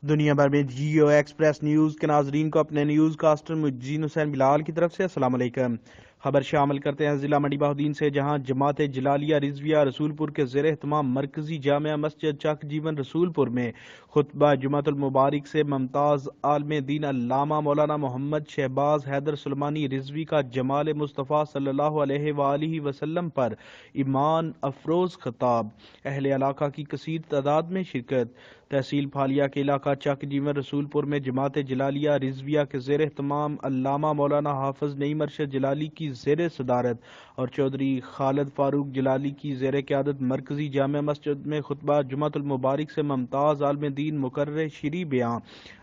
دنیا بھر میں جیو ایکسپریس نیوز کے ناظرین کو اپنے نیوز کاسٹر مجین حسین بلال کی طرف سے السلام علیکم۔ خبر شامل کرتے ہیں ضلع منڈی بہاؤدین سے، جہاں جماعت جلالیہ رضویہ رسول پور کے زیر اہتمام مرکزی جامع مسجد چک جیون رسول پور میں خطبہ جمعۃ المبارک سے ممتاز عالم دین علامہ مولانا محمد شہباز حیدر سلمانی رضوی کا جمال مصطفیٰ صلی اللہ علیہ وآلہ وسلم پر ایمان افروز خطاب، اہل علاقہ کی کثیر تعداد میں شرکت۔ تحصیل پھالیہ کے علاقہ چک جیون رسول پور میں جماعت جلالیہ رضویہ کے زیر اہتمام علامہ مولانا حافظ نعیم ارشد جلالی کی زیر صدارت اور چودھری خالد فاروق جلالی کی زیر قیادت مرکزی جامع مسجد میں خطبہ جمعۃ المبارک سے ممتاز عالم دین مقرر شرعی بیان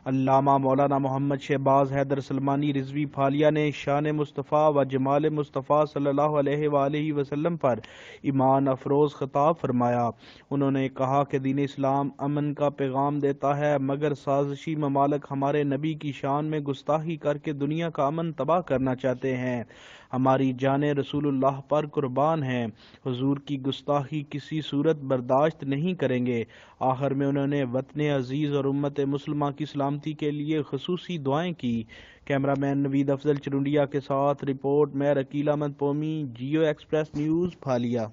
علامہ مولانا محمد شہباز حیدر سلمانی رضوی پھالیہ نے شان مصطفیٰ و جمال مصطفیٰ صلی اللہ علیہ وآلہ وسلم پر ایمان افروز خطاب فرمایا۔ انہوں نے کہا کہ دین اسلام امن کا پیغام دیتا ہے، مگر سازشی ممالک ہمارے نبی کی شان میں گستاخی کر کے دنیا کا امن تباہ کرنا چاہتے ہیں۔ ہماری جانیں رسول اللہ پر قربان ہیں، حضور کی گستاخی کسی صورت برداشت نہیں کریں گے۔ آخر میں انہوں نے وطن عزیز اور امت مسلمہ کی سلامتی کے لیے خصوصی دعائیں کی۔ کیمرہ مین نوید افضل چرونڈیا کے ساتھ رپورٹ میر عقیل احمد پومی، جیو ایکسپریس نیوز پھالیہ۔